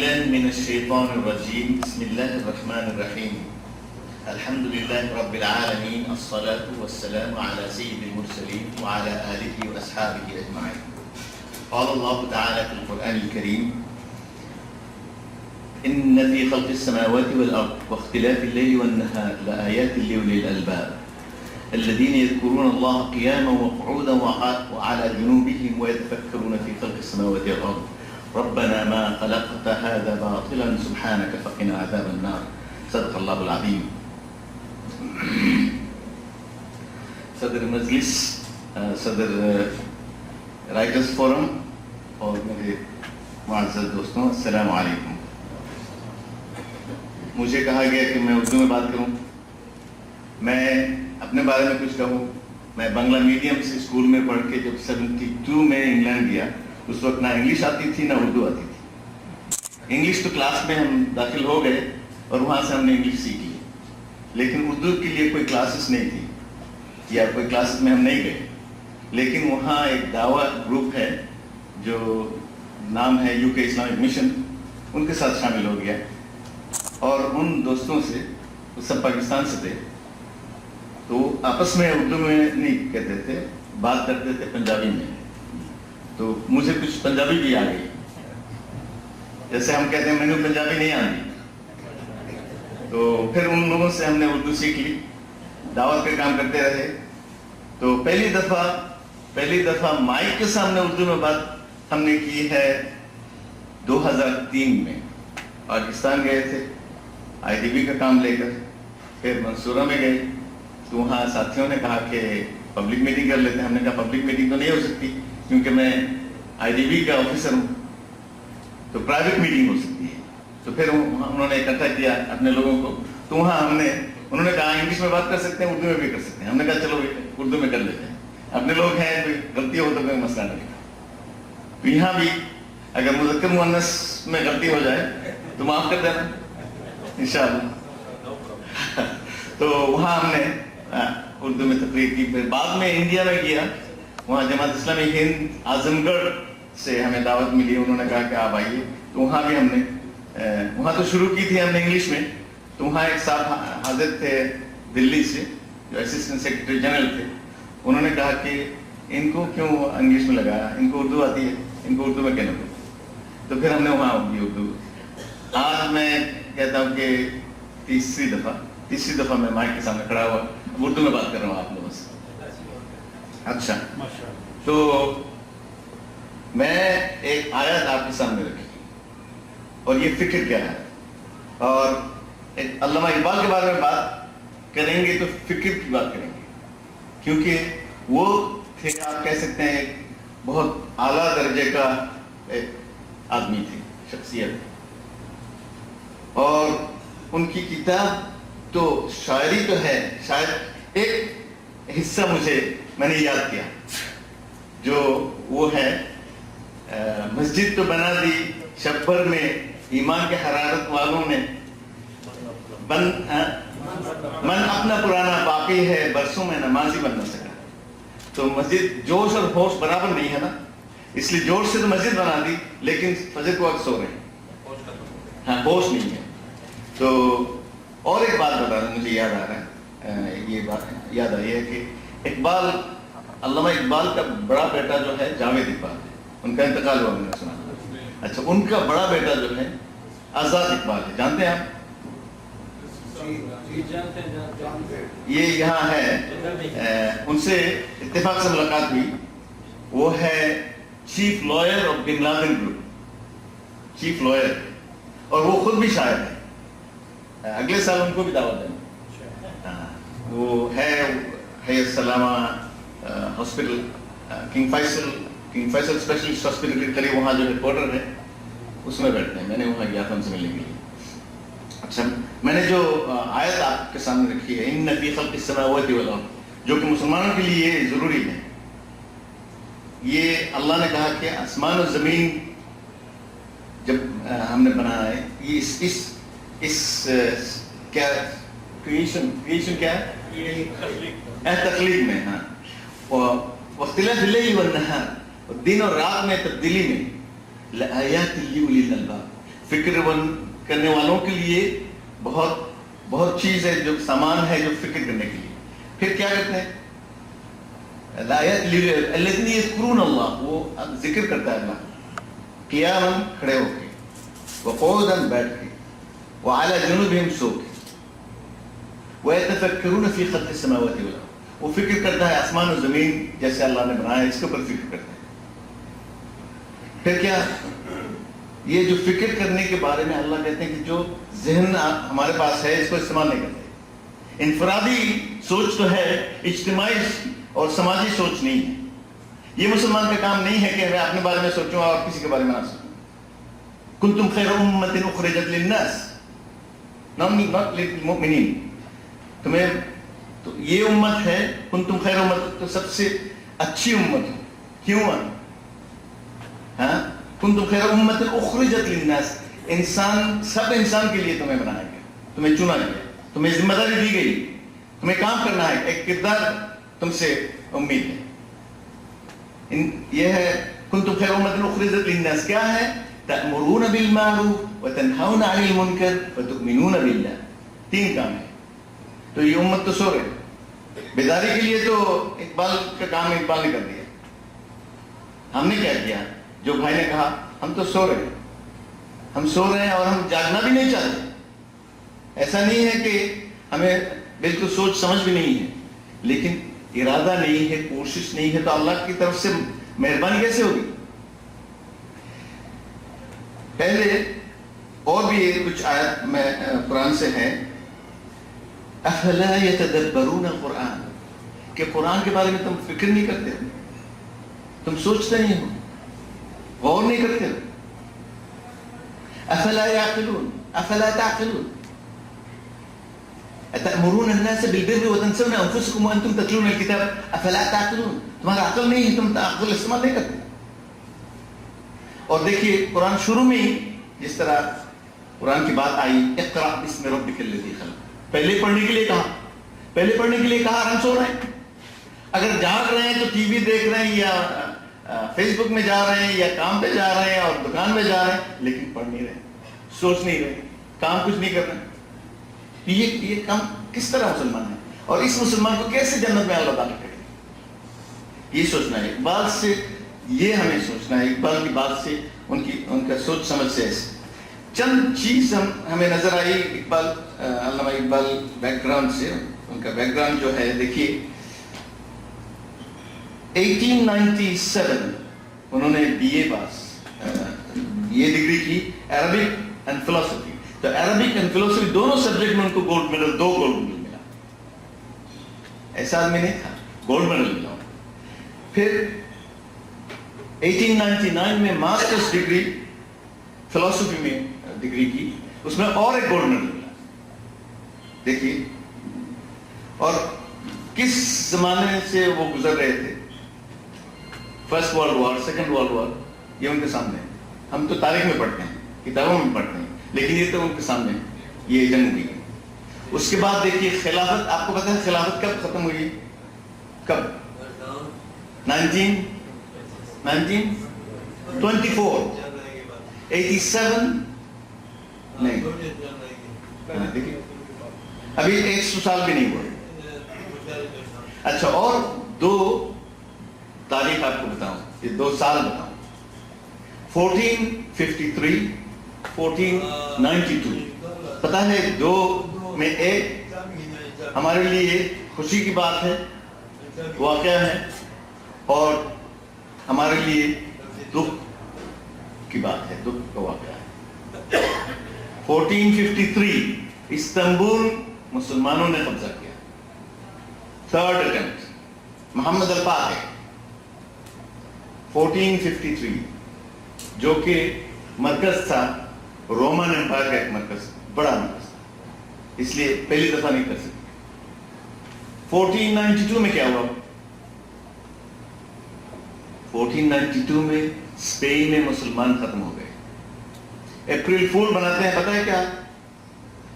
بالله من الشيطان الرجيم. بسم الله الرحمن الرحيم. الحمد لله رب العالمين، الصلاة والسلام على سيد المرسلين وعلى آله وأصحابه أجمعين. قال الله تعالى في القرآن الكريم: إن في خلق السماوات والأرض واختلاف الليل والنهار لآيات لأولي الألباب الذين يذكرون الله قياما وقعودا وعلى جنوبهم ويتفكرون في خلق السماوات والأرض ربنا ما خلقت هذا باطلا سبحانك فقنا عذاب النار. صدق الله العظيم. صدر مجلس، صدر رائٹرز فورم اور میرے معزز دوستوں، السلام علیکم. مجھے کہا گیا کہ میں اردو میں بات کروں. میں اپنے بارے میں کچھ کہوں. میں بنگلہ میڈیم سے اسکول میں پڑھ کے جب 72 میں انگلینڈ گیا، اس وقت نہ انگلش آتی تھی نہ اردو آتی تھی. انگلش تو کلاس میں ہم داخل ہو گئے اور وہاں سے ہم نے انگلش سیکھ لی، لیکن اردو کے لیے کوئی کلاسز نہیں تھی یا کوئی کلاسز میں ہم نہیں گئے. لیکن وہاں ایک دعوت گروپ ہے جو نام ہے UK اسلامک مشن، ان کے ساتھ شامل ہو گیا اور ان دوستوں سے، وہ سب پاکستان سے تھے، تو آپس میں اردو میں نہیں کہتے تھے، بات کرتے تھے پنجابی میں. تو مجھے کچھ پنجابی بھی آ گئی. جیسے ہم کہتے ہیں مینو پنجابی نہیں آتی، تو پھر ان لوگوں سے ہم نے اردو سیکھ لی، دعوت کا کام کرتے رہے. تو پہلی دفعہ مائک کے سامنے اردو میں بات ہم نے کی ہے 2003 میں. پاکستان گئے تھے IDB کا کام لے کر، پھر منصورہ میں گئے تو وہاں ساتھیوں نے کہا کہ پبلک میٹنگ کر لیتے ہیں. ہم نے کہا پبلک میٹنگ تو نہیں ہو سکتی کیونکہ میں IDB کا آفیسر ہوں، تو پرائیویٹ میٹنگ ہو سکتی ہے. تو پھر انہوں نے اکٹھا کیا اپنے لوگوں کو، تو وہاں انہوں نے کہا انگلش میں بات کر سکتے ہیں، اردو میں بھی کر سکتے ہیں. ہم نے کہا چلو اردو میں کر لیتے ہیں، اپنے لوگ ہیں، کوئی غلطی ہو تو کوئی مسئلہ نہیں. تو یہاں بھی اگر مذکر مؤنث میں غلطی ہو جائے تو معاف کر دینا انشاءاللہ. تو وہاں ہم نے اردو میں تقریر کی. پھر بعد میں انڈیا میں گیا، وہاں جماعت اسلامی ہند اعظم گڑھ سے ہمیں دعوت ملی. انہوں نے کہا کہ آپ آئیے. تو وہاں بھی ہم نے وہاں تو شروع کی تھی ہم نے انگلش میں. تو وہاں ایک صاحب حاضر تھے دلی سے جو اسسٹنٹ سیکرٹری جنرل تھے. انہوں نے کہا کہ ان کو کیوں انگلش میں لگایا، ان کو اردو آتی ہے، ان کو اردو میں کہنا پڑتا. تو پھر ہم نے وہاں اردو. آج میں کہتا ہوں کہ تیسری دفعہ میں مائک کے سامنے کھڑا ہوا اردو میں بات کر رہا ہوں آپ لوگوں سے. اچھا، تو میں ایک آیت آپ کے سامنے رکھی اور یہ فکر کیا ہے، اور ایک علامہ اقبال کے بارے میں بات کریں گے تو فکر کی بات کریں گے، کیونکہ وہ تھے، آپ کہہ سکتے ہیں ایک بہت اعلیٰ درجے کا ایک آدمی تھے، شخصیت. اور ان کی کتاب تو شاعری تو ہے، شاید ایک حصہ میں نے یاد کیا جو وہ ہے مسجد تو بنا دی شب بھر میں ایمان کے حرارت والوں نے، من اپنا پرانا باقی ہے برسوں میں نمازی بن نہ سکا. تو مسجد جوش اور ہوش برابر نہیں ہے نا، اس لیے جوش سے تو مسجد بنا دی لیکن فجر کو وقت سو رہے ہیں، ہاں ہوش نہیں ہے. تو اور ایک بات بتا رہا ہوں، مجھے یاد آ رہا ہے، یہ بات یاد آئی ہے کہ علامہ اقبال کا بڑا بیٹا جو ہے جاوید اقبال ہے، ان کا انتقال ہوا میں نے سنا. اچھا، ان کا بڑا بیٹا جو ہے آزاد اقبال ہے، جانتے ہیں آپ؟ یہ یہاں ہے، ان سے اتفاق سے ملاقات ہوئی. وہ ہے chief lawyer of bin Laden group, chief lawyer, اور وہ خود بھی شاعر ہے. اگلے سال ان کو بھی دعوت دیں. وہ ہے Hayat Salama hospital, King Faisal specialist hospital کے قریب وہاں جو ہیڈ کوارٹر ہے اس میں بیٹھتے ہیں. میں نے وہاں گیا تھا ان سے ملنے کے لیے. اچھا، میں نے جو آیت آپ کے سامنے رکھی ہے، ان فی خلق السماوات والارض، جو کہ مسلمانوں کے لیے ضروری ہے. یہ اللہ نے کہا کہ آسمان و زمین جب ہم نے بنایا ہے، یہ اس کیا کریشن کیا ہے، تخلیق میں، ہاں، واختلاف اللیل والنہار، دن اور رات میں تبدیلی میں، لآیات لأولی الالباب، فکر کرنے والوں کے لیے بہت بہت چیز ہے، جو سامان ہے جو فکر کرنے کے لیے. پھر کیا کرتے ہیں؟ الذین یذکرون اللہ، وہ ذکر کرتا ہے اللہ قیاما کھڑے ہو کے، وقعودا بیٹھ کے، وعلی جنوبہم سو کے، ویتفکرون فی خلق السماوات والارض، وہ فکر کرتا ہے آسمان و زمین جیسے اللہ نے بنایا اس کے اوپر فکر کرتا ہے. پھر کیا؟ یہ جو فکر کرنے کے بارے میں اللہ کہتے ہیں کہ جو ذہن ہمارے پاس ہے اس کو استعمال نہیں کرتے. انفرادی سوچ تو ہے، اجتماعی اور سماجی سوچ نہیں ہے. یہ مسلمان کا کام نہیں ہے کہ میں اپنے بارے میں سوچوں اور کسی کے بارے میں نہ سوچوں. کنتم خیر امۃ اخرجت للناس not للمؤمنین. تمہیں تو یہ امت ہے، کنتم خیر امت، تو سب سے اچھی امت ہو. کیوں؟ ہاں، کنتم خیر امۃ اخرجت للناس، انسان، سب انسان کے لیے تمہیں بنایا گیا، تمہیں چنا گیا، تمہیں ذمہ داری دی گئی، تمہیں کام کرنا ہے، ایک کردار تم سے امید ہے. یہ ہے کنتم خیر امۃ اخرجت للناس. کیا ہے؟ تأمرون بالمعروف وتنہون عن المنکر وتؤمنون باللہ. 3 کام ہے. تو یہ امت تو سو رہے. بیداری کے لیے تو اقبال کا کام اقبال نے کر دیا. ہم نے کیا کیا؟ جو بھائی نے کہا ہم تو سو رہے ہیں، ہم سو رہے ہیں اور ہم جاگنا بھی نہیں چاہتے. ایسا نہیں ہے کہ ہمیں بالکل سوچ سمجھ بھی نہیں ہے، لیکن ارادہ نہیں ہے، کوشش نہیں ہے، تو اللہ کی طرف سے مہربانی کیسے ہوگی؟ پہلے اور بھی کچھ آیت میں قرآن سے ہے، افلا یتدبرون القرآن، کہ قرآن کے بارے میں تم فکر نہیں کرتے ہو، تم سوچتے نہیں ہو، غور نہیں کرتے ہو. افلا یعقلون افلا تعقلون اتأمرون الناس بالبر وتنسون انفسکم وانتم تتلون الکتاب افلا تعقلون. تمہارا عقل نہیں ہے، تم عقل استعمال نہیں کرتے. اور دیکھیے قرآن شروع میں ہی جس طرح قرآن کی بات آئی، اقرأ باسم ربک الذی خلق، پہلے پڑھنے کے لیے کہا، پہلے پڑھنے کے لیے کہا اور ہم سو رہے ہیں. اگر جاگ رہے ہیں تو ٹی وی دیکھ رہے ہیں یا فیس بک میں جا رہے ہیں یا کام پہ جا رہے ہیں اور دکان میں جا رہے ہیں، لیکن پڑھ نہیں رہے، سوچ نہیں رہے، کام کچھ نہیں کر رہے. یہ کام کس طرح مسلمان ہے، اور اس مسلمان کو کیسے جنت میں اللہ تعالیٰ کرے گا؟ یہ سوچنا ہے. اقبال سے یہ ہمیں سوچنا ہے، اقبال کی بات سے، ان کا سوچ سمجھ سے. ایسے چند چیز ہمیں نظر آئی اقبال، علامہ اقبال بیک گراؤنڈ سے. ان کا بیک گراؤنڈ جو ہے دیکھیے، 1897 انہوں نے BA پاس، یہ ڈگری کی عربک اینڈ فلسفی. تو عربک اینڈ فلسفی دونوں سبجیکٹ میں ان کو گولڈ میڈل، 2 گولڈ میڈل ملا. ایسا آدمی نہیں تھا، گولڈ میڈل ملا. پھر 1899 میں ماسٹرز ڈگری فلسفی میں ڈگری کی، اس میں اور ایک گولڈ میڈل ملا. دیکھیے، اور کس زمانے سے وہ گزر رہے تھے. First world war, second world war, یہ ان کے سامنے. ہم تو تاریخ میں پڑھتے ہیں، کتابوں میں پڑھتے ہیں، لیکن یہ تو ان کے سامنے یہ جنگ ہوئی. اس کے بعد دیکھیے خلافت. آپ کو پتہ ہے خلافت کب ختم ہوئی؟ کب؟ 1924. 87 نہیں، دیکھیے ابھی 100 سال بھی نہیں ہوئے. اچھا، اور 2 تاریخ آپ کو بتاؤں، یہ 2 سال بتاؤں. 1453 1492. پتہ ہے 2 میں ایک ہمارے لیے خوشی کی بات ہے، واقعہ ہے، اور ہمارے لیے دکھ کی بات ہے، دکھ کا واقعہ ہے. 1453 استنبول مسلمانوں نے قبضہ کیا. 3rd attempt محمد الفاتح. 1453 جو کہ مرکز تھا رومن امپائر کا، ایک مرکز، بڑا مرکز، اس لیے پہلی دفعہ نہیں کر سکتے. 1492 میں کیا ہوا؟ 1492 میں اسپین میں مسلمان ختم ہو گئے. اپریل فول بناتے ہیں، پتہ ہے کیا؟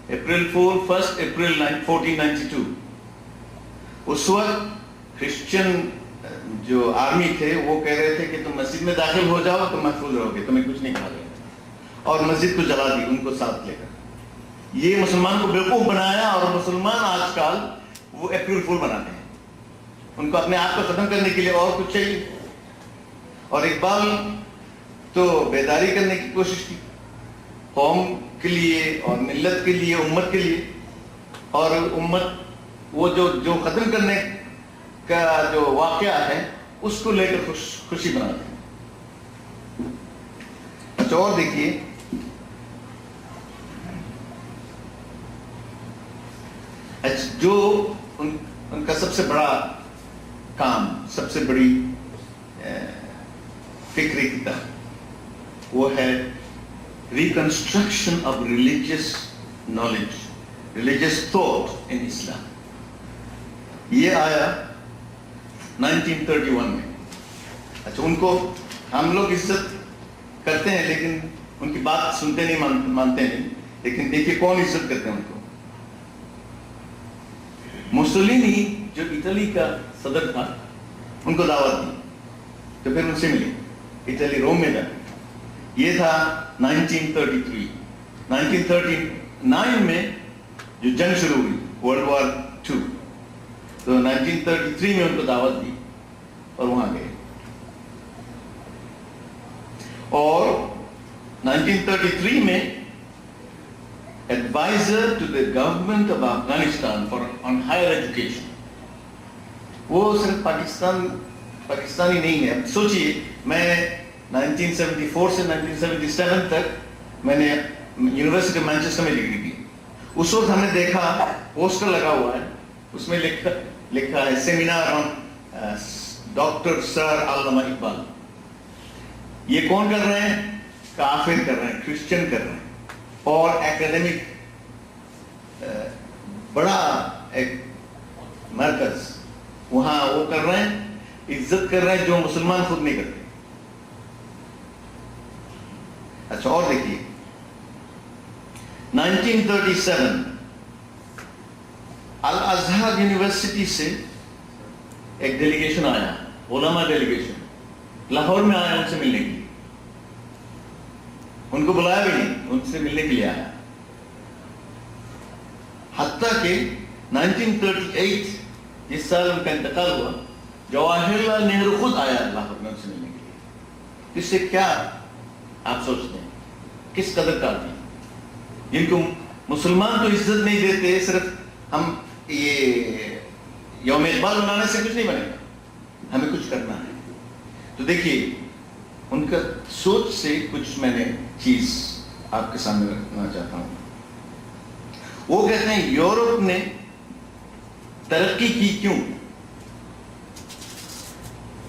اپریل فول 1 اپریل 1492. اس وقت کرسچن جو آرمی تھے وہ کہہ رہے تھے کہ تم مسجد میں داخل ہو جاؤ تو محفوظ رہو گے، تمہیں کچھ نہیں کہا جائے گا. اور مسجد کو جلا دی ان کو ساتھ لے کر. یہ مسلمان کو بیوقوف بنایا, اور مسلمان آج کل وہ اپریل فول بناتے ہیں. ان کو اپنے آپ کو ختم کرنے کے لیے اور کچھ چاہیے. اور اقبال تو بیداری کرنے کی کوشش کی قوم کے لیے اور ملت کے لیے, امت کے لیے, اور امت وہ جو ختم کرنے کا جو واقعہ ہے اس کو لے کر خوشی مناتے ہیں. اچھا اور دیکھیے, جو ان کا سب سے بڑا کام, سب سے بڑی فکری کتاب وہ ہے reconstruction of religious knowledge, religious thought in Islam. یہ آیا 1931 میں. اچھا ان کو ہم لوگ عزت کرتے ہیں لیکن ان کی بات سنتے نہیں, مانتے نہیں. لیکن دیکھیے کون عزت کرتے ہیں ان کو. موسولینی جو اٹلی کا صدر تھا, ان کو دعوت دی تو پھر ان سے ملے, اٹلی روم میں جا. یہ تھا 1933. 1939 میں جو جنگ شروع ہوئی, ورلڈ وار 2, تو 1933 میں ان کو دعوت دی اور وہاں گئے. اور 1933 میں advisor to the government of Afghanistan on higher education. وہ صرف پاکستانی نہیں ہے. سوچئے میں 1974 سے 1977 تک میں نے یونیورسٹی آف مانچسٹر میں ڈگری کی. اس وقت ہم نے دیکھا پوسٹر لگا ہوا ہے, اس میں لکھا ہے سیمینار آن ڈاکٹر سر علامہ اقبال. یہ کون کر رہے ہیں؟ کافر کر رہے ہیں, کرسچن کر رہے ہیں. اور اکیڈمک بڑا ایک مرکز وہاں وہ کر رہے ہیں, عزت کر رہے ہیں جو مسلمان خود نہیں کرتے. اچھا اور دیکھیے 1937 الازہر یونیورسٹی سے ایک ڈیلیگیشن آیا, علماء ڈیلیگیشن لاہور میں آیا ان سے ملنے کے لیے. ان کو بلایا بھی نہیں, ان سے ملنے کے لیے آیا. حتیٰ کہ 1938 جس سال ان کا انتقال ہوا, جواہر لال نہرو خود آیا لاہور میں ان سے ملنے کے لیے. اس سے کیا آپ سوچتے ہیں, کس قدر کا آدمی, جن کو مسلمان تو عزت نہیں دیتے, صرف ہم یہ یوم اقبال منانے سے کچھ نہیں بنے گا, ہمیں کچھ کرنا ہے. تو دیکھیے ان کا سوچ سے کچھ میں نے چیز آپ کے سامنے رکھنا چاہتا ہوں. وہ کہتے ہیں یورپ نے ترقی کی کیوں؟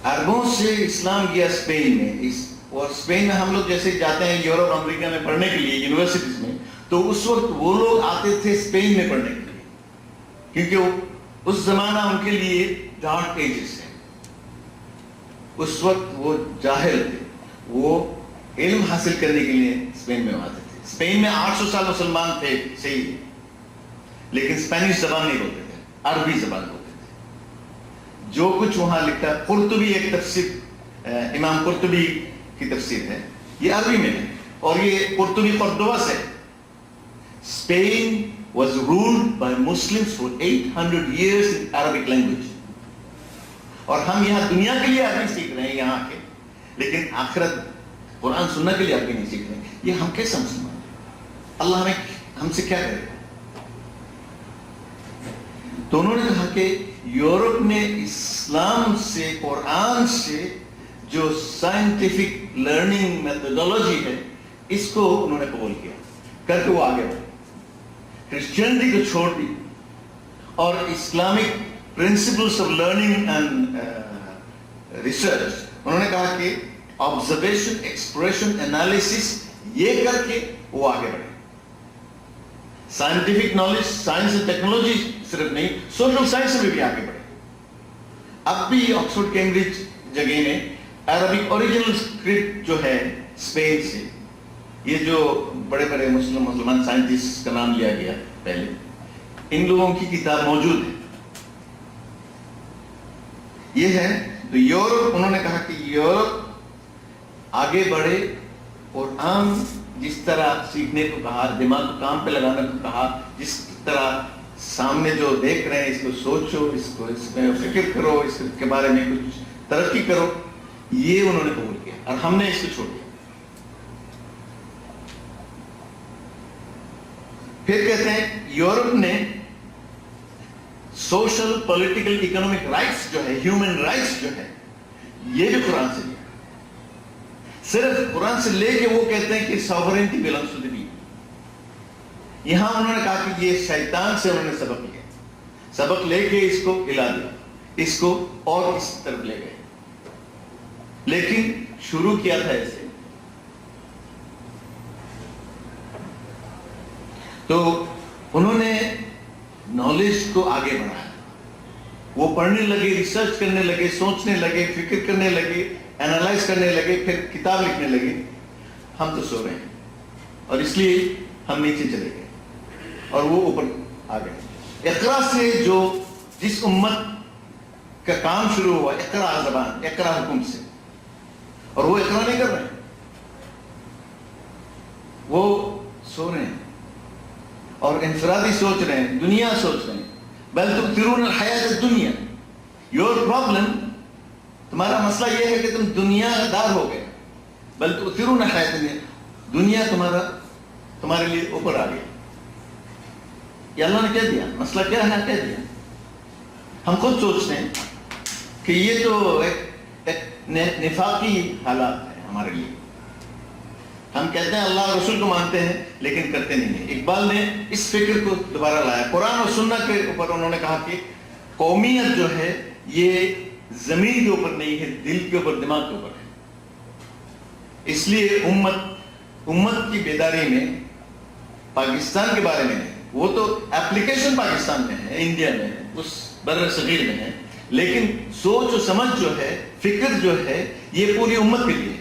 عربوں سے اسلام گیا اسپین میں, اور اسپین میں ہم لوگ جیسے جاتے ہیں یورپ امریکہ میں پڑھنے کے لیے یونیورسٹیز میں, تو اس وقت وہ لوگ آتے تھے اسپین میں پڑھنے کے لیے, کیونکہ اس زمانہ ان کے لیے ڈارک ایجز ہے. اس وقت وہ جاہل تھے, وہ علم حاصل کرنے کے لیے اسپین میں آتے تھے. اسپین میں 800 سال مسلمان تھے صحیح, لیکن اسپینش زبان نہیں بولتے تھے, عربی زبان بولتے تھے. جو کچھ وہاں لکھا, قرطبی ایک تفسیر, امام قرطبی کی تفسیر ہے, یہ عربی میں ہے, اور یہ قرطبی قردوہ سے. Spain was ruled by Muslims for 800 years in Arabic language. اور ہم یہاں دنیا کے لیے عربی سیکھ رہے ہیں یہاں کے, لیکن آخرت قرآن سننا کے لیے عربی نہیں سیکھ رہے ہیں. یہ ہم کیسا مسلمان ہیں؟ اللہ ہم سے کیا کرے؟ تو انہوں نے کہا کہ یورپ نے اسلام سے, قرآن سے جو سائنٹیفک لرننگ میتھڈولوجی ہے, اس کو انہوں نے قبول کیا کر کے وہ آگے بڑھے. کرسچینٹی کو چھوڑ دی اور Islamic principles of learning and research, انہوں نے کہا کہ آبزرویشن, ایکسپریشن, انالیسس, یہ کر کے وہ آگے بڑھے. Scientific knowledge, science and technology صرف نہیں, سوشل سائنس میں بھی آگے بڑھے. اب بھی آکسفورڈ کیمبرج جگہ میں عربک اوریجنل اسکرپٹ جو ہے اسپین سے, یہ جو بڑے بڑے مسلمان سائنٹسٹ کا نام لیا گیا پہلے, ان لوگوں کی کتاب موجود ہے. یہ ہے. تو یورپ, انہوں نے کہا کہ یورپ آگے بڑھے اور عام جس طرح سیکھنے کو کہا، دماغ کو کام پہ لگانے کو کہا، جس طرح سامنے جو دیکھ رہے ہیں اس کو سوچو، اس میں فکر کرو، اس کے بارے میں کچھ ترقی کرو، یہ انہوں نے قبول کیا اور ہم نے اس کو چھوڑ دیا۔ پھر کہتے ہیں یورپ نے سوشل، پولیٹیکل، اکنامک رائٹس جو ہے، ہیومن رائٹس جو ہے، یہ بھی قرآن سے لیا۔ صرف قرآن سے لے کے وہ کہتے ہیں کہ sovereignty belongs to the people. یہاں انہوں نے کہا کہ یہ شیطان سے انہوں نے سبق لیا، سبق لے کے اس کو ہلا دیا، اس کو اور اس طرف لے گئے، لیکن شروع کیا تھا ایسے۔ تو انہوں نے نالج کو آگے بڑھایا، وہ پڑھنے لگے، ریسرچ کرنے لگے، سوچنے لگے، فکر کرنے لگے، اینالائز کرنے لگے، پھر کتاب لکھنے لگے۔ ہم تو سو رہے ہیں اور اس لیے ہم نیچے چلے گئے اور وہ اوپر آ گئے۔ اقرا سے جو جس امت کا کام شروع ہوا، اقرا زبان، اقرا حکم سے، اور وہ اقرا نہیں کر رہے ہیں، وہ سو رہے ہیں اور انفرادی سوچ رہے ہیں، دنیا سوچ رہے ہیں۔ بل تؤثرون الحیات الدنیا، یور پرابلم، تمہارا مسئلہ یہ ہے کہ تم دنیا دار ہو گئے۔ بل تؤثرون الحیات الدنیا، دنیا تمہارے لیے اوپر آ گیا۔ یہ اللہ نے کہہ دیا، مسئلہ کیا ہے کہہ دیا۔ ہم خود سوچتے ہیں کہ یہ تو ایک نفاقی حالات ہے ہمارے لیے۔ ہم کہتے ہیں اللہ اور رسول کو مانتے ہیں لیکن کرتے نہیں ہیں۔ اقبال نے اس فکر کو دوبارہ لایا، قرآن اور سنت کے اوپر انہوں نے کہا کہ قومیت جو ہے یہ زمین کے اوپر نہیں ہے، دل کے اوپر، دماغ کے اوپر ہے۔ اس لیے امت کی بیداری میں پاکستان کے بارے میں ہے، وہ تو اپلیکیشن پاکستان میں ہے، انڈیا میں ہے، اس بر صغیر میں ہے، لیکن سوچ و سمجھ جو ہے، فکر جو ہے، یہ پوری امت کے لیے ہے۔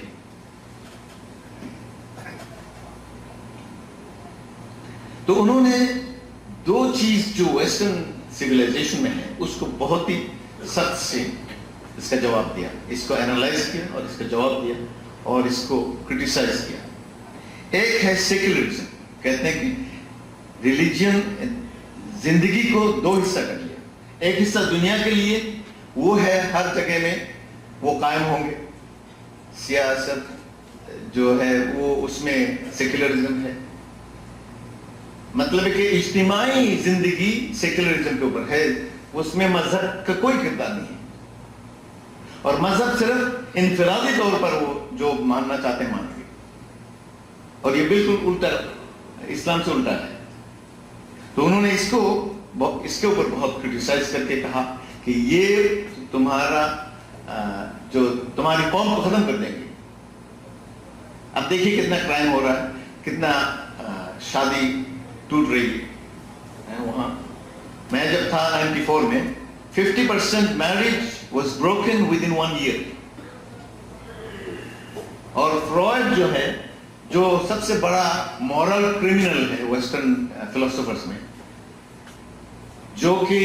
تو انہوں نے دو چیز جو ویسٹرن سویلائزیشن میں ہے اس کو بہت ہی سخت سے اس کا جواب دیا، اس کو اینالائز کیا اور اس کا جواب دیا اور اس کو کرٹیسائز کیا۔ ایک ہے سیکولرزم، کہتے ہیں کہ ریلیجن زندگی کو دو حصہ کر لیا، ایک حصہ دنیا کے لیے، وہ ہے ہر جگہ میں وہ قائم ہوں گے، سیاست جو ہے وہ اس میں سیکولرزم ہے، مطلب ہے کہ اجتماعی زندگی سیکولرزم کے اوپر ہے، اس میں مذہب کا کوئی کردار نہیں ہے، اور مذہب صرف انفرادی طور پر وہ جو ماننا چاہتے ہیں مانیں گے، اور یہ بالکل الٹا، اسلام سے الٹا ہے۔ تو انہوں نے اس کے اوپر بہت کرٹیسائز کر کے کہا کہ یہ تمہاری قوم کو ختم کر دیں گے۔ اب دیکھیے کتنا کرائم ہو رہا ہے، کتنا شادی ٹوٹ رہی ہے وہاں۔ میں جب تھا 94 میں 50% marriage was broken with in 1 year، اور فرائڈ جو ہے، جو سب سے بڑا مورل کرمنل ہے ویسٹرن فلسفرز میں، جو کہ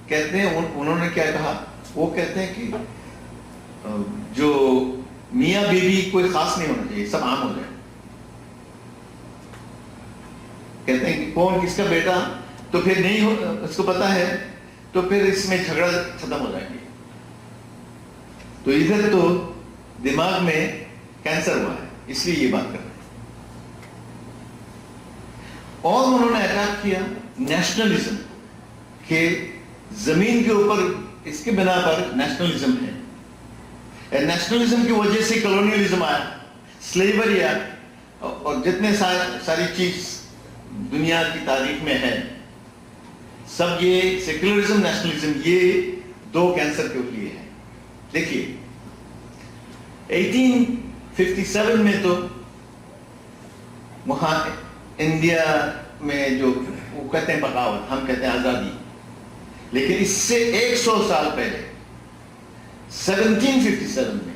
کہتے ہیں، انہوں نے کیا کہا، وہ کہتے ہیں کہ جو میاں بیوی کوئی خاص نہیں ہونا چاہیے، سب عام ہو جائے۔ کہتے ہیں کہ کون کس کا بیٹا، تو پھر نہیں ہو، اس کو پتا ہے تو پھر اس میں جھگڑا ختم ہو جائیں گے۔ تو ادھر تو دماغ میں کینسر ہوا ہے، اس لیے یہ بات کر رہے ہیں۔ اور انہوں نے اٹیک کیا نیشنلزم، کہ زمین کے اوپر اس کے بنا پر نیشنلزم ہے، نیشنلزم کی وجہ سے کلونیلزم آیا، سلیوری آیا، اور جتنے ساری چیز دنیا کی تاریخ میں ہے، سب یہ سیکولرزم، نیشنلزم، یہ دو کینسر کے لیے ہے۔ دیکھیے 1857 میں تو وہاں انڈیا میں جو وہ کہتے ہیں بغاوت، ہم کہتے ہیں آزادی، لیکن اس سے 100 سال پہلے 1757 میں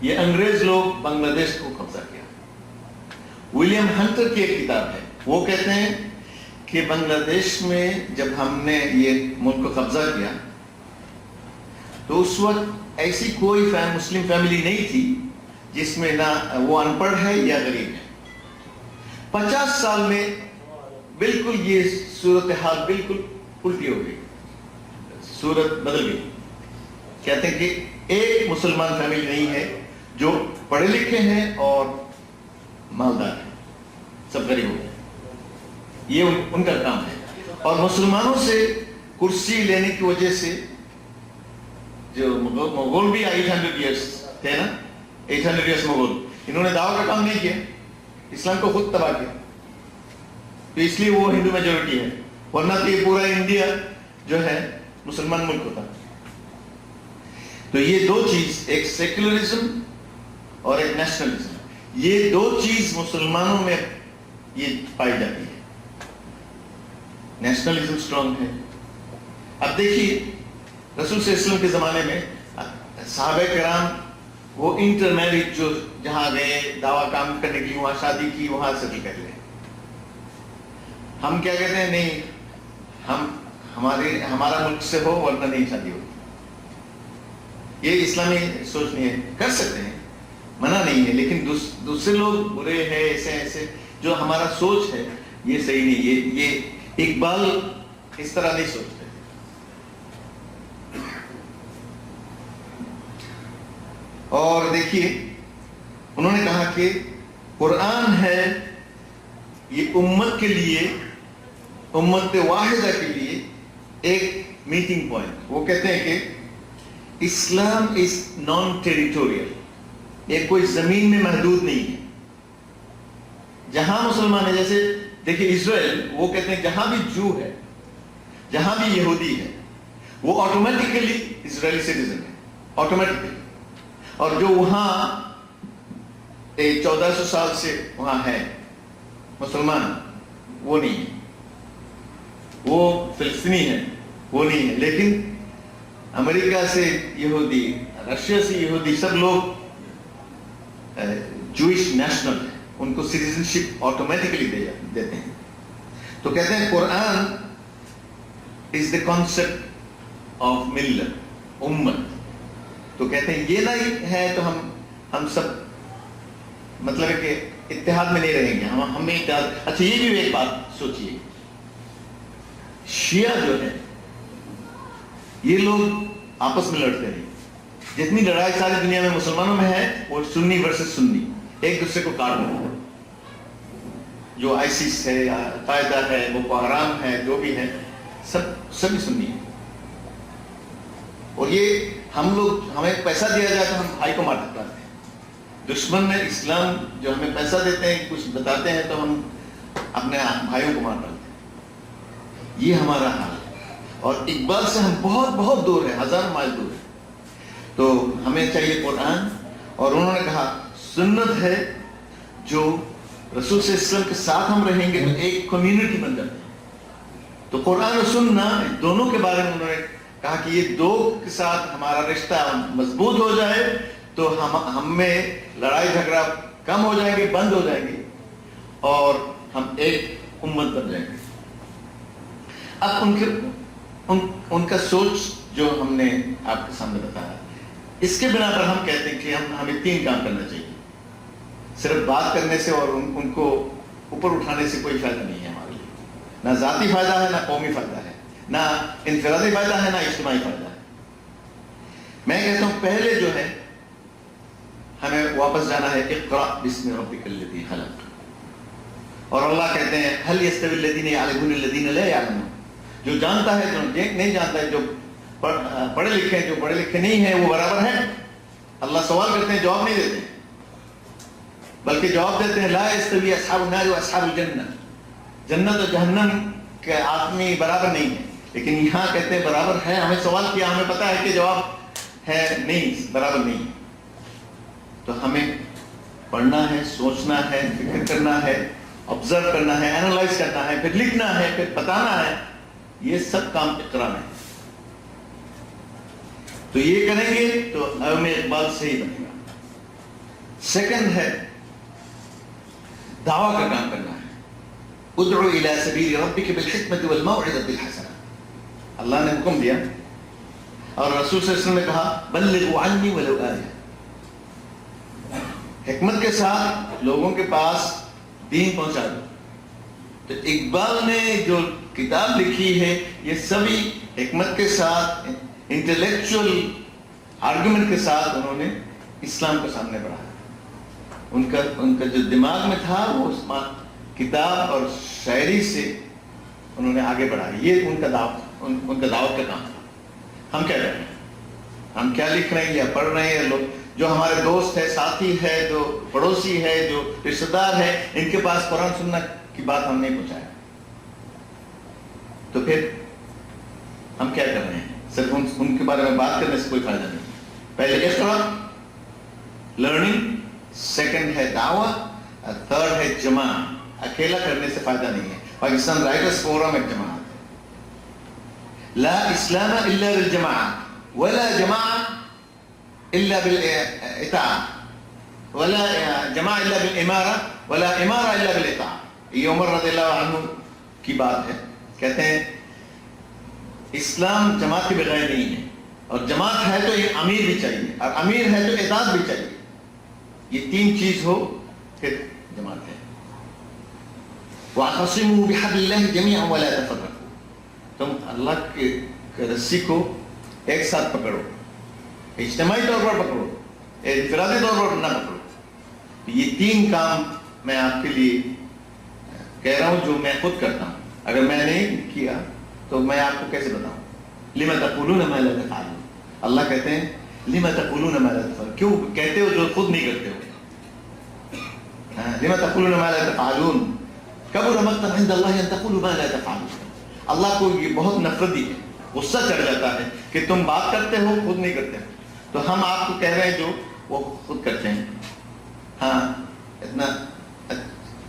یہ انگریز لوگ بنگلہ دیش کو قبضہ کیا۔ ولیم ہنٹر کی ایک کتاب ہے، وہ کہتے ہیں کہ بنگلہ دیش میں جب ہم نے یہ ملک کو قبضہ کیا تو اس وقت ایسی کوئی مسلم فیملی نہیں تھی جس میں نہ وہ ان پڑھ ہے یا غریب ہے. 50 سال میں بالکل یہ صورتحال بالکل الٹی ہو گئی, صورت بدل گئی. کہتے ہیں کہ ایک مسلمان فیملی نہیں ہے جو پڑھے لکھے ہیں اور مالدار ہیں, سب غریب ہو گئے. یہ ان کا کام ہے. اور مسلمانوں سے کرسی لینے کی وجہ سے جو مغول بھی 800 ایئرس تھے نا, 800 ایئرس مغول, انہوں نے دعوت کا کام نہیں کیا, اسلام کو خود تباہ کیا. تو اس لیے وہ ہندو میجورٹی ہے, ورنہ تو یہ پورا انڈیا جو ہے مسلمان ملک ہوتا. تو یہ دو چیز, ایک سیکولرزم اور ایک نیشنلزم, یہ دو چیز مسلمانوں میں یہ پائی جاتی ہے. نیشنلزم اسٹرانگ ہے. اب دیکھیے رسول صلی اللہ علیہ وسلم کے زمانے میں صحابہ کرام وہ انٹر میرج جو جہاں گئے دعویٰ کام کرنے کے لیے, وہاں شادی کی, وہاں سیٹل کر لیں. ہم کیا کہتے ہیں, نہیں ہمارا ملک سے ہو ورنہ نہیں شادی ہوگی. یہ اسلامی سوچ نہیں ہے. کر سکتے ہیں, منع نہیں ہے, لیکن دوسرے لوگ برے ہیں ایسے ایسے, جو ہمارا سوچ ہے یہ صحیح نہیں. یہ اقبال اس طرح نہیں سوچتے. اور دیکھیے انہوں نے کہا کہ قرآن ہے یہ امت کے لیے, امت واحدہ کے لیے ایک میٹنگ پوائنٹ. وہ کہتے ہیں کہ اسلام از نان ٹیریٹوریل, یہ کوئی زمین میں محدود نہیں ہے. جہاں مسلمان ہے, جیسے دیکھیے اسرائیل, وہ کہتے ہیں جہاں بھی جو ہے, جہاں بھی یہودی ہے, وہ آٹومیٹیکلی اسرائیلی سٹیزن ہے, آٹومیٹیکلی. اور جو وہاں 1400 سال سے وہاں ہے مسلمان, وہ نہیں ہے, وہ فلسطینی ہے, وہ نہیں ہے. لیکن امریکہ سے یہودی, رشیا سے یہودی, سب لوگ جوئش نیشنل ہیں, ان کو سٹیزن شپ آٹومیٹکلی دیتے ہیں. تو کہتے ہیں قرآن از دا کانسیپٹ آف ملت, امت. تو کہتے ہیں یہ نہیں ہے تو ہم سب مطلب ہے کہ اتحاد میں نہیں رہیں گے, ہم میں اتحاد. اچھا یہ بھی ایک بات سوچئے, شیعہ جو ہے یہ لوگ آپس میں لڑتے ہیں. جتنی لڑائی ساری دنیا میں مسلمانوں میں ہے وہ سنی ورسز سنی, ایک دوسرے کو کاٹ رہے ہیں. جو آئیسس ہے, القاعدہ ہے, بوکو حرام ہے, جو بھی ہے, سبھی سنی ہے. اور یہ ہمیں پیسہ دیا جائے تو ہم بھائی کو مار ڈالتے ہیں. دشمن نے اسلام جو ہمیں پیسہ دیتے ہیں, کچھ بتاتے ہیں, تو ہم اپنے بھائیوں کو مار ڈالتے ہیں. یہ ہمارا حال ہے. اور اقبال سے ہم بہت بہت دور ہیں, 1000 مائل دور ہیں. تو ہمیں چاہیے قرآن. اور انہوں نے کہا سنت ہے جو رسول صلی اللہ علیہ وسلم کے ساتھ ہم رہیں گے تو ایک کمیونٹی بن جاتی ہے. تو قرآن و سنت دونوں کے بارے میں انہوں نے کہا کہ یہ دو کے ساتھ ہمارا رشتہ مضبوط ہو جائے تو ہم میں لڑائی جھگڑا کم ہو جائیں گے, بند ہو جائیں گے, اور ہم ایک امت بن جائیں گے. اب ان کا سوچ جو ہم نے آپ کے سامنے بتایا, اس کے بنا پر ہم کہتے ہیں کہ ہمیں 3 کام کرنا چاہیے. صرف بات کرنے سے اور ان کو اوپر اٹھانے سے کوئی فائدہ نہیں ہے ہمارے لیے. نہ ذاتی فائدہ ہے, نہ قومی فائدہ ہے, نہ انفرادی فائدہ ہے, نہ اجتماعی فائدہ ہے. میں کہتا ہوں پہلے جو ہے ہمیں واپس جانا ہے اقرأ بسم ربک الذی خلق. اور اللہ کہتے ہیں هل يستوي الذین یعلمون الذین لا یعلمون. جو جانتا ہے, جو نہیں جانتا ہے, جو پڑھے لکھے ہیں, جو پڑھے لکھے نہیں ہیں, وہ برابر ہیں. اللہ سوال کرتے ہیں, جواب نہیں دیتے, بلکہ جواب دیتے ہیں لا يستوي اصحاب النار واصحاب الجنہ. جنت و جہنم کے آدمی برابر نہیں ہے, لیکن یہاں کہتے ہیں برابر ہے. ہمیں سوال کیا, ہمیں پتا ہے کہ جواب ہے نہیں, برابر نہیں. تو ہمیں پڑھنا ہے, سوچنا ہے, فکر کرنا ہے, آبزرو کرنا ہے, اینالائز کرنا ہے, پھر لکھنا ہے, پھر بتانا ہے. یہ سب کام اقرا میں ہے. تو یہ کریں گے تو علم اقبال صحیح بنے گا. سیکنڈ ہے دعویٰ کا کام کرنا ہے. ادعو الی سبیل ربک بالحکمۃ والموعظۃ الحسنہ. اللہ نے حکم دیا اور رسول صلی اللہ علیہ وسلم نے کہا بلغوا عنی ولو آیہ. حکمت کے ساتھ لوگوں کے پاس دین پہنچا دو. تو اقبال نے جو کتاب لکھی ہے یہ سبھی حکمت کے ساتھ انٹلیکچوئل آرگومنٹ کے ساتھ انہوں نے اسلام کو سامنے بڑھایا. ان کا جو دماغ میں تھا وہ اس کتاب اور شاعری سے انہوں نے آگے بڑھایا. یہ ان کا دعوت کا کام تھا. ہم کیا کر رہے ہیں؟ ہم کیا لکھ رہے ہیں یا پڑھ رہے ہیں؟ لوگ جو ہمارے دوست ہے، ساتھی ہے، جو پڑوسی ہے، جو رشتہ دار ہے، ان کے پاس قرآن سنت کی بات ہم نہیں پہنچایا تو پھر ہم کیا کر رہے ہیں؟ صرف ان کے بارے میں بات کرنے سے کوئی فائدہ نہیں. پہلے اقرا لرننگ، سیکنڈ ہے دعوت، تھرڈ ہے جماعت. اکیلا کرنے سے فائدہ نہیں ہے. پاکستان رائٹرز فورم ایک جماعت ہے. لا اسلام الا بالجماعت ولا جماعت الا بالاطاعت ولا جماعت الا بالامارہ ولا امارہ الا بالاطاعت. یہ عمر رضی اللہ عنہ کی بات ہے. کہتے ہیں اسلام جماعت کے بغیر نہیں ہے، اور جماعت ہے تو ایک امیر بھی چاہیے، اور امیر ہے تو اطاعت بھی چاہیے. یہ تین چیز ہو پھر جماعت ہے. وَاعْتَصِمُوا بِحَبْلِ اللَّهِ جَمِيعًا وَلَا تَفَرَّقُوا. تم اللہ کے رسی کو ایک ساتھ پکڑو، اجتماعی طور پر پکڑو، انفرادی طور پر نہ پکڑو. یہ تین کام میں آپ کے لیے کہہ رہا ہوں جو میں خود کرتا ہوں. اگر میں نہیں کیا تو میں آپ کو کیسے بتاؤں؟ لِمَ تَقُولُونَ مَا لَا تَفْعَلُونَ. اللہ کہتے ہیں لِمَ تَقُولُونَ مَا لَا تَفْعَلُونَ. کیوں کہتے ہو جو خود نہیں کرتے ہو؟ لِمَ تَقُولُونَ مَا لَا تَفْعَلُونَ كَبُرَ مَقْتًا عِندَ اللَّهِ أَن تَقُولُوا مَا لَا تَفْعَلُونَ. اللہ کو یہ بہت نفرتی ہے، غصہ چڑھ جاتا ہے کہ تم بات کرتے ہو خود نہیں کرتے. تو ہم آپ کو کہہ رہے ہیں جو وہ خود کرتے ہیں. ہاں اتنا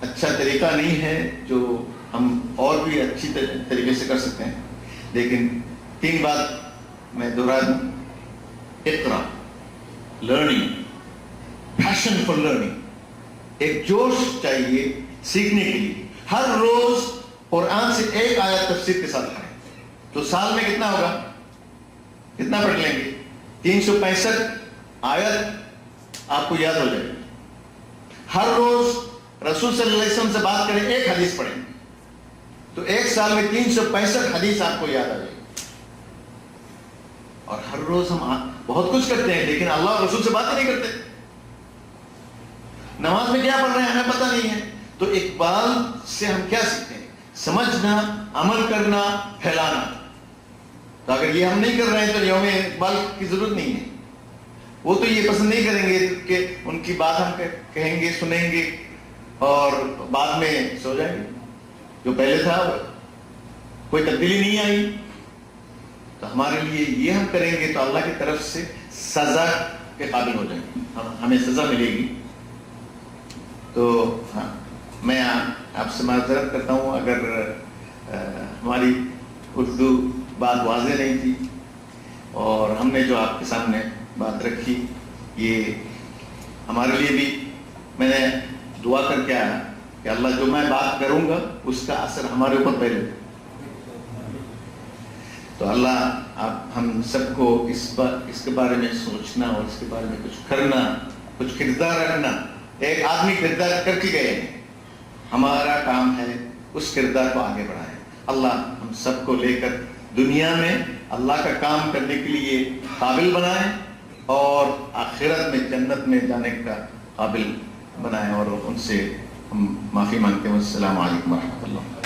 اچھا طریقہ نہیں ہے جو ہم اور بھی اچھی طریقے سے کر سکتے ہیں، لیکن تین بات میں دہرا دوں. اقرا لرننگ، پیشن فار لرننگ. ایک جوش چاہیے سیکھنے کے لیے. ہر روز قرآن سے ایک آیت تفسیر کے ساتھ پڑھیں تو سال میں کتنا ہوگا؟ کتنا پڑھ لیں گے؟ 365 آیت آپ کو یاد ہو جائے. ہر روز رسول صلی اللہ علیہ وسلم سے بات کریں، ایک حدیث پڑھیں تو ایک سال میں 365 حدیث آپ کو یاد آ جائے. اور ہر روز ہم بہت کچھ کرتے ہیں لیکن اللہ اور رسول سے بات نہیں کرتے. نماز میں کیا پڑھ رہے ہیں ہمیں پتہ نہیں ہے. تو اقبال سے ہم کیا سیکھتے ہیں؟ سمجھنا، عمل کرنا، پھیلانا. تو اگر یہ ہم نہیں کر رہے ہیں تو یوم اقبال کی ضرورت نہیں ہے. وہ تو یہ پسند نہیں کریں گے کہ ان کی بات ہم کہیں گے، سنیں گے اور بعد میں سو جائیں گے. جو پہلے تھا کوئی تبدیلی نہیں آئی. تو ہمارے لیے یہ ہم کریں گے تو اللہ کی طرف سے سزا کے قابل ہو جائیں گے، ہمیں سزا ملے گی. تو ہاں میں آپ سے معذرت کرتا ہوں اگر ہماری اردو بات واضح نہیں تھی اور ہم نے جو آپ کے سامنے بات رکھی یہ ہمارے لیے بھی. میں نے دعا کر کے آیا کہ اللہ جو میں بات کروں گا اس کا اثر ہمارے اوپر پہلے. تو اللہ آپ ہم سب کو اس کے بارے میں سوچنا اور اس کے بارے میں کچھ کرنا، کچھ کردار رکھنا. ایک آدمی کردار کر کے گئے ہیں، ہمارا کام ہے اس کردار کو آگے بڑھائیں. اللہ ہم سب کو لے کر دنیا میں اللہ کا کام کرنے کے لیے قابل بنائیں اور آخرت میں جنت میں جانے کا قابل بنائیں. اور ان سے ہم معافی مانگتے ہیں. السلام علیکم ورحمۃ اللہ.